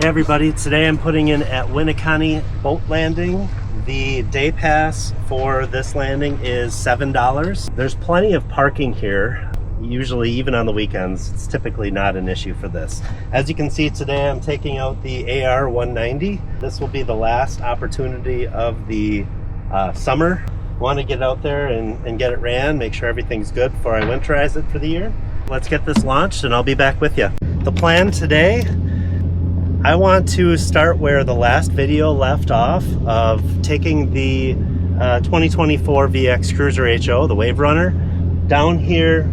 Hey everybody, today I'm putting in at Winneconne boat landing. The day pass for this landing is $7. There's plenty of parking here. Usually, even on the weekends, it's typically not an issue for this. As you can see today, I'm taking out the AR 190. This will be the last opportunity of the summer. Want to get out there and get it ran, make sure everything's good before I winterize it for the year. Let's get this launched and I'll be back with you. The plan today, I want to start where the last video left off of taking the 2024 VX Cruiser HO, the Wave Runner, down here.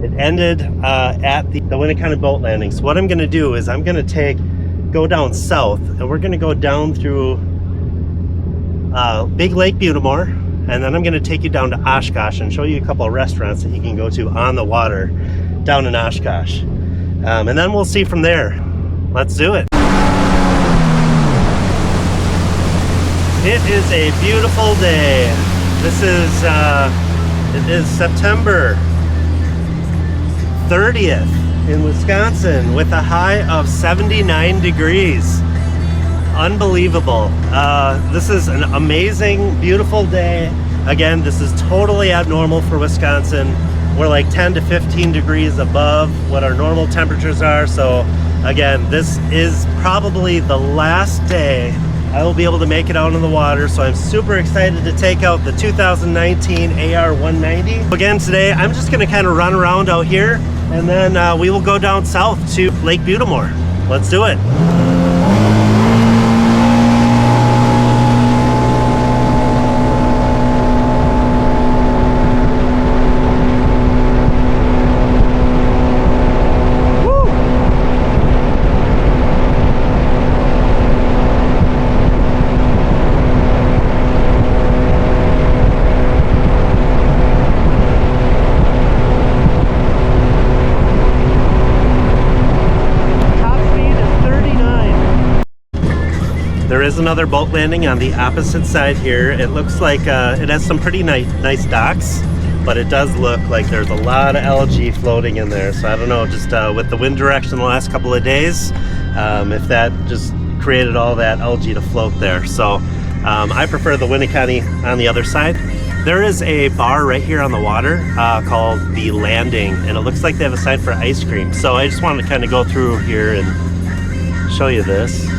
It ended at the Winneconne boat landing. So what I'm going to do is I'm going to go down south, and we're going to go down through Big Lake Butte, and then I'm going to take you down to Oshkosh and show you a couple of restaurants that you can go to on the water down in Oshkosh. And then we'll see from there. Let's do it. It is a beautiful day. This is it is September 30th in Wisconsin with a high of 79 degrees. Unbelievable. This is an amazing, beautiful day. Again, this is totally abnormal for Wisconsin. We're like 10 to 15 degrees above what our normal temperatures are. So again, this is probably the last day I will be able to make it out on the water, so I'm super excited to take out the 2019 AR 190. Again, today I'm just going to kind of run around out here, and then we will go down south to Lake Butte. Let's do it. There is another boat landing on the opposite side here. It looks like it has some pretty nice docks, but it does look like there's a lot of algae floating in there. So I don't know, just with the wind direction the last couple of days, if that just created all that algae to float there. So I prefer the Winneconne on the other side. There is a bar right here on the water called The Landing, and it looks like they have a sign for ice cream. So I just wanted to kind of go through here and show you this.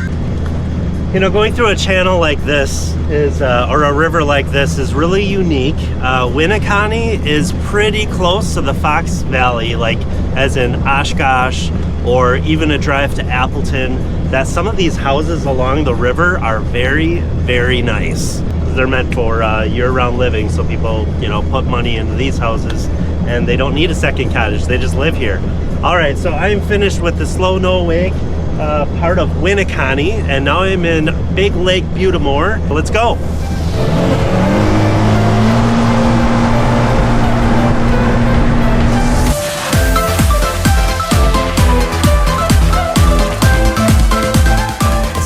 You know, going through a channel like this is, or a river like this, is really unique. Winneconne is pretty close to the Fox Valley, like as in Oshkosh, or even a drive to Appleton. That some of these houses along the river are very, very nice. They're meant for year-round living, so people, you know, put money into these houses, and they don't need a second cottage. They just live here. All right, so I'm finished with the Slow No Wake part of Winneconne, and now I'm in Big Lake Butte. Let's go.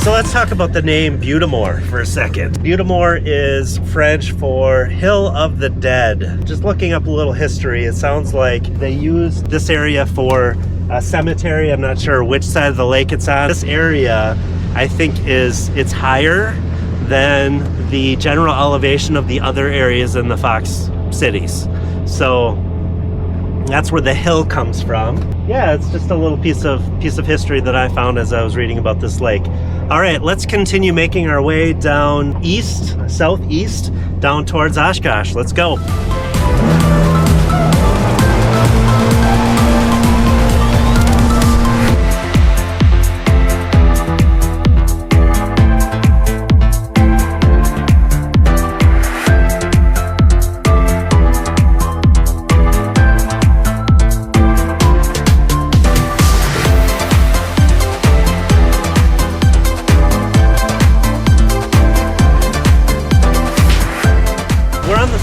So let's talk about the name Butte for a second. Butte is French for Hill of the Dead. Just looking up a little history, it sounds like they used this area for a cemetery. I'm not sure which side of the lake it's on. This area, I think, it's higher than the general elevation of the other areas in the Fox cities. So that's where the hill comes from. Yeah, it's just a little piece of history that I found as I was reading about this lake. All right, let's continue making our way down southeast, down towards Oshkosh. Let's go.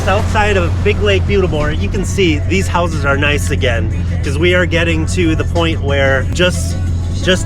South side of Big Lake Butte. You can see these houses are nice again, because we are getting to the point where just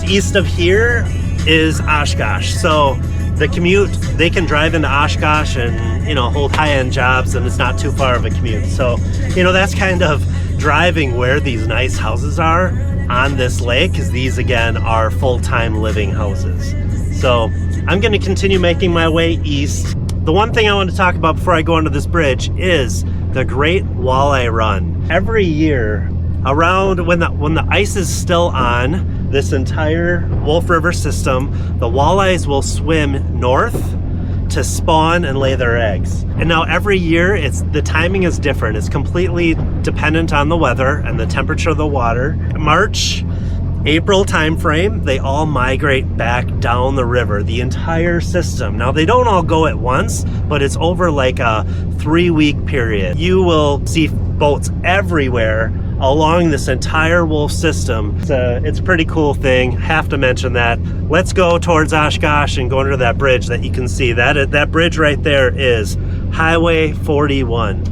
east of here is Oshkosh. So the commute, they can drive into Oshkosh and, you know, hold high-end jobs, and it's not too far of a commute. So, you know, that's kind of driving where these nice houses are. on this lake, because these again are full-time living houses. So I'm going to continue making my way east. The one thing I want to talk about before I go under this bridge is the Great Walleye Run. Every year, around when the ice is still on this entire Wolf River system, the walleyes will swim north to spawn and lay their eggs. And now every year, the timing is different. It's completely dependent on the weather and the temperature of the water. March, April timeframe, they all migrate back down the river, the entire system. Now they don't all go at once, but it's over like a 3-week period. You will see boats everywhere along this entire Wolf system. It's a pretty cool thing. Have to mention that. Let's go towards Oshkosh and go under that bridge that you can see. That bridge right there is Highway 41.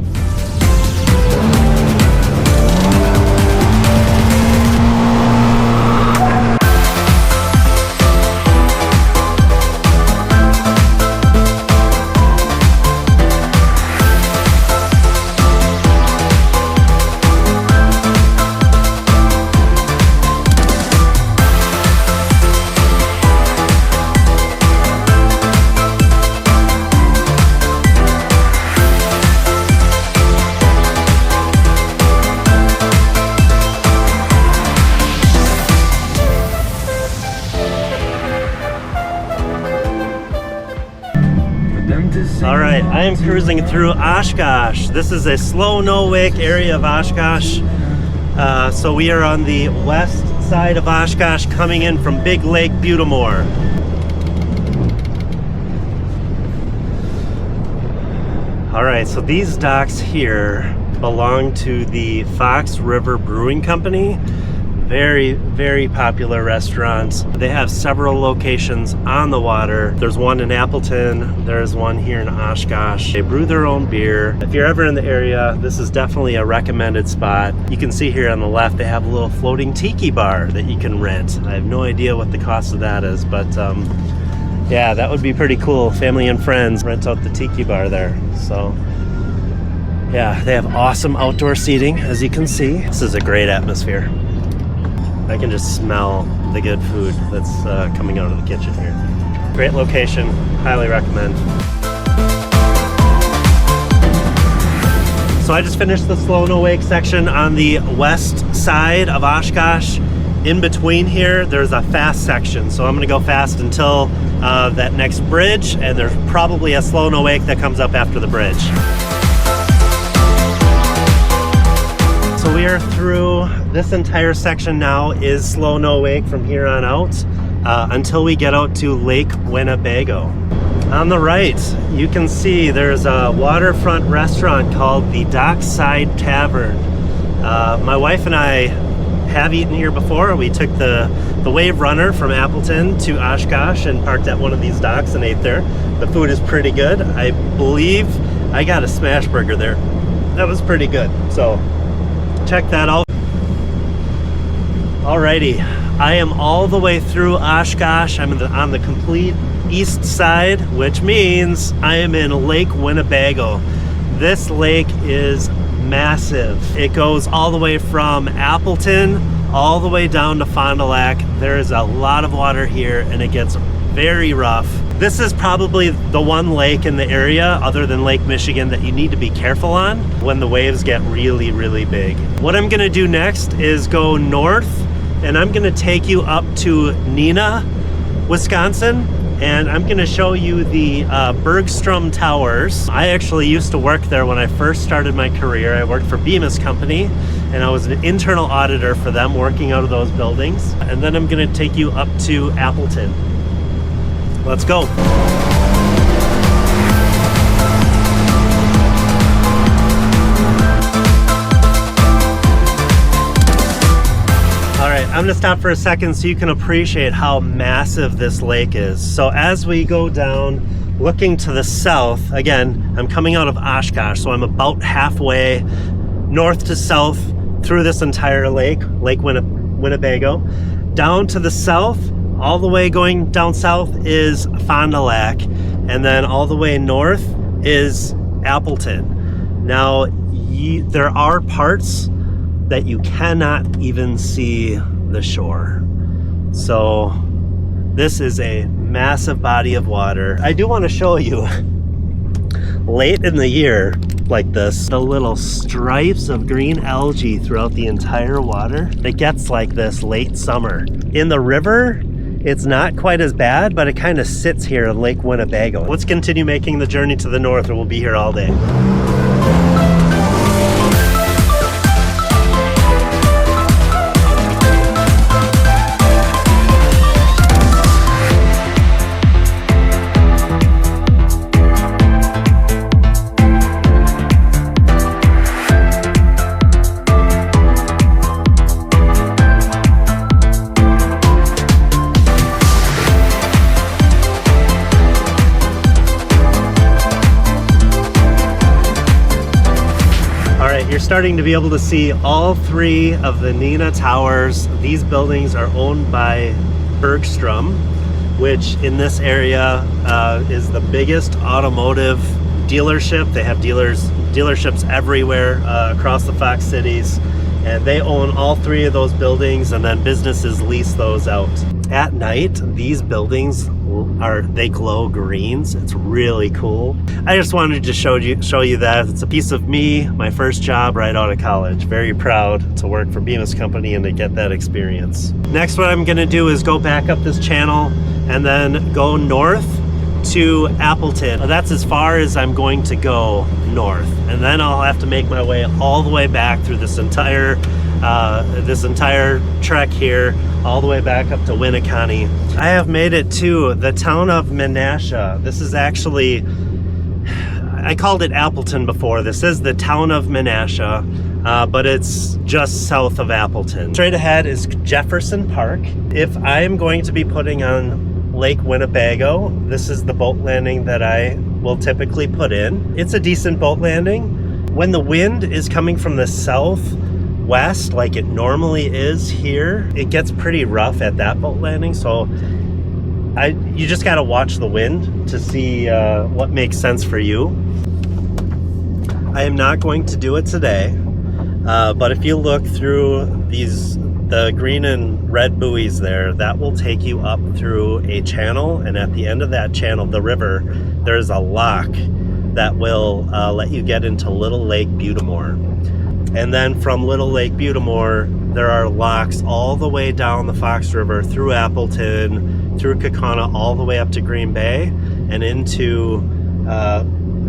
Alright, I am cruising through Oshkosh. This is a slow no-wake area of Oshkosh. So we are on the west side of Oshkosh coming in from Big Lake Butte. Alright, so these docks here belong to the Fox River Brewing Company. Very, very popular restaurants. They have several locations on the water. There's one in Appleton. There's one here in Oshkosh. They brew their own beer. If you're ever in the area, this is definitely a recommended spot. You can see here on the left, they have a little floating tiki bar that you can rent. I have no idea what the cost of that is, but yeah, that would be pretty cool. Family and friends rent out the tiki bar there. So yeah, they have awesome outdoor seating, as you can see. This is a great atmosphere. I can just smell the good food that's coming out of the kitchen here. Great location, highly recommend. So I just finished the slow no wake section on the west side of Oshkosh. In between here, there's a fast section. So I'm gonna go fast until that next bridge, and there's probably a slow no wake that comes up after the bridge. So we are through this entire section now is slow no wake from here on out until we get out to Lake Winnebago. On the right, you can see there's a waterfront restaurant called the Dockside Tavern. My wife and I have eaten here before. We took the Wave Runner from Appleton to Oshkosh and parked at one of these docks and ate there. The food is pretty good. I believe I got a smash burger there. That was pretty good. So check that out. Alrighty, I am all the way through Oshkosh. I'm on the complete east side, which means I am in Lake Winnebago. This lake is massive. It goes all the way from Appleton all the way down to Fond du Lac. There is a lot of water here and it gets very rough. This is probably the one lake in the area other than Lake Michigan that you need to be careful on when the waves get really, really big. What I'm gonna do next is go north and I'm gonna take you up to Neenah, Wisconsin, and I'm gonna show you the Bergstrom Towers. I actually used to work there when I first started my career. I worked for Bemis Company and I was an internal auditor for them working out of those buildings. And then I'm gonna take you up to Appleton. Let's go. All right, I'm gonna stop for a second so you can appreciate how massive this lake is. So as we go down, looking to the south, again, I'm coming out of Oshkosh, so I'm about halfway north to south through this entire lake, Lake Winnebago. Down to the south, all the way going down south is Fond du Lac, and then all the way north is Appleton. Now, there are parts that you cannot even see the shore. So this is a massive body of water. I do want to show you, late in the year like this, the little stripes of green algae throughout the entire water. It gets like this late summer. In the river, it's not quite as bad, but it kind of sits here in Lake Winnebago. Let's continue making the journey to the north, or we'll be here all day. You're starting to be able to see all three of the Nina Towers. These buildings are owned by Bergstrom, which in this area is the biggest automotive dealership. They have dealerships everywhere across the Fox cities, and they own all three of those buildings, and then businesses lease those out. At night, these buildings they glow greens. It's really cool. I just wanted to show you that. It's a piece of me, my first job right out of college. Very proud to work for Bemis Company and to get that experience. Next, what I'm gonna do is go back up this channel and then go north to Appleton. That's as far as I'm going to go north, and then I'll have to make my way all the way back through this entire trek here, all the way back up to Winneconne. I have made it to the town of Menasha. This is actually, I called it Appleton before. This is the town of Menasha, but it's just south of Appleton. Straight ahead is Jefferson Park. If I'm going to be putting on Lake Winnebago, this is the boat landing that I will typically put in. It's a decent boat landing. When the wind is coming from the southwest, like it normally is here, it gets pretty rough at that boat landing. So you just gotta watch the wind to see what makes sense for you. I am not going to do it today, but if you look through the green and red buoys there, that will take you up through a channel, and at the end of that channel, the river, there's a lock that will let you get into Little Lake Butte. And then from Little Lake Butte, there are locks all the way down the Fox River, through Appleton, through Kaukauna, all the way up to Green Bay and into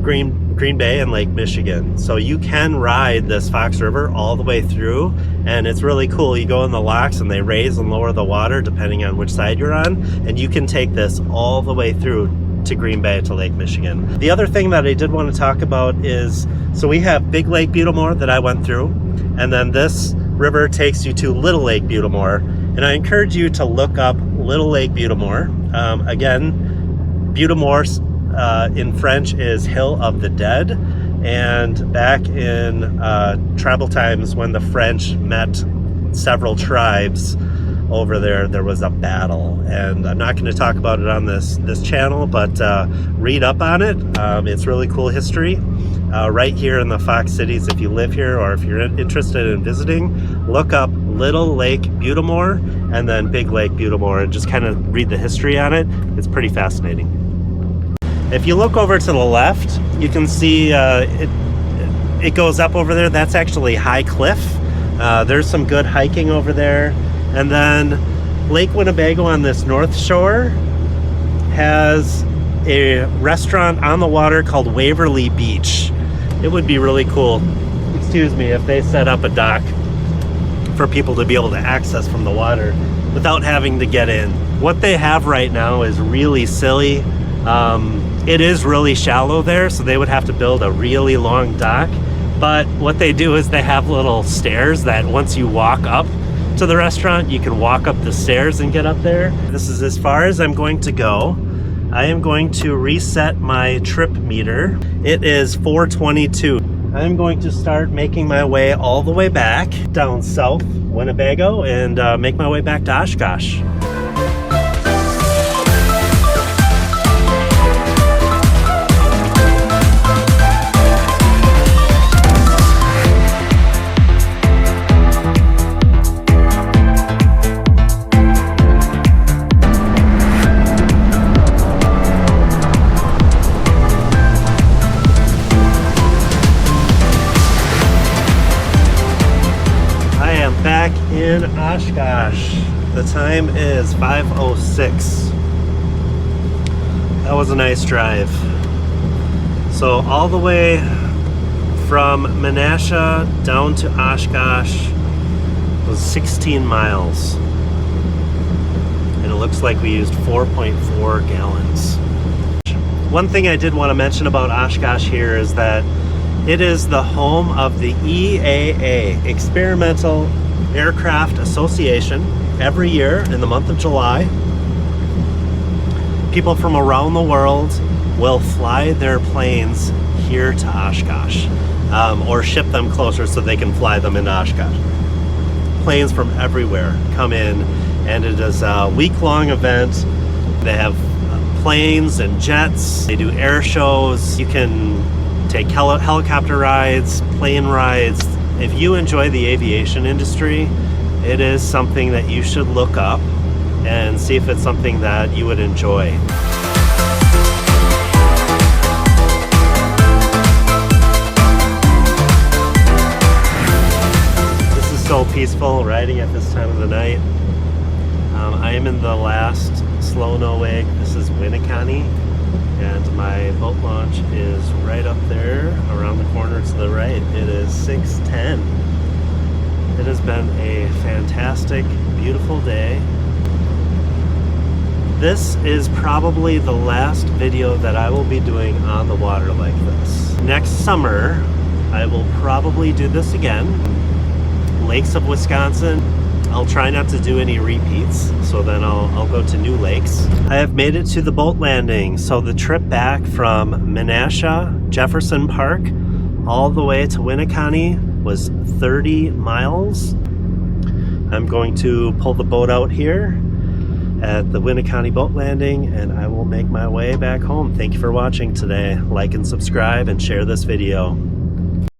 Green Bay and Lake Michigan. So you can ride this Fox River all the way through, and it's really cool. You go in the locks and they raise and lower the water depending on which side you're on, and you can take this all the way through to Green Bay to Lake Michigan. The other thing that I did want to talk about is, so we have Big Lake Butte that I went through, and then this river takes you to Little Lake Butte, and I encourage you to look up Little Lake Butte. Again, Butte in French is Hill of the Dead, and back in tribal times when the French met several tribes over there was a battle, and I'm not going to talk about it on this channel, but read up on it. It's really cool history right here in the Fox cities. If you live here or if you're interested in visiting, look up Little Lake Butte and then Big Lake Butte and just kind of read the history on it. It's pretty fascinating. If you look over to the left, you can see it goes up over there. That's actually High Cliff. There's some good hiking over there. And then Lake Winnebago on this north shore has a restaurant on the water called Waverly Beach. It would be really cool, excuse me, if they set up a dock for people to be able to access from the water without having to get in. What they have right now is really silly. It is really shallow there, so they would have to build a really long dock. But what they do is they have little stairs that once you walk up to the restaurant, you can walk up the stairs and get up there. This is as far as I'm going to go. I am going to reset my trip meter. It is 4:22. I'm going to start making my way all the way back down south Winnebago and make my way back to Oshkosh. Oshkosh. The time is 5:06. That was a nice drive. So all the way from Menasha down to Oshkosh was 16 miles. And it looks like we used 4.4 gallons. One thing I did want to mention about Oshkosh here is that it is the home of the EAA, Experimental Aircraft Association. Every year in the month of July, people from around the world will fly their planes here to Oshkosh, or ship them closer so they can fly them into Oshkosh. Planes from everywhere come in, and it is a week-long event. They have planes and jets. They do air shows. You can take helicopter rides, plane rides. If you enjoy the aviation industry, it is something that you should look up and see if it's something that you would enjoy. This is so peaceful riding at this time of the night. I am in the last slow no wake. This is Winneconne, and my boat launch is right up there around the corner to the right. It is 6:10. It has been a fantastic, beautiful day. This is probably the last video that I will be doing on the water like this. Next summer, I will probably do this again. Lakes of Wisconsin. I'll try not to do any repeats, so then I'll go to new lakes. I have made it to the boat landing, so the trip back from Menasha, Jefferson Park, all the way to Winneconne was 30 miles. I'm going to pull the boat out here at the Winneconne boat landing, and I will make my way back home. Thank you for watching today. Like and subscribe and share this video.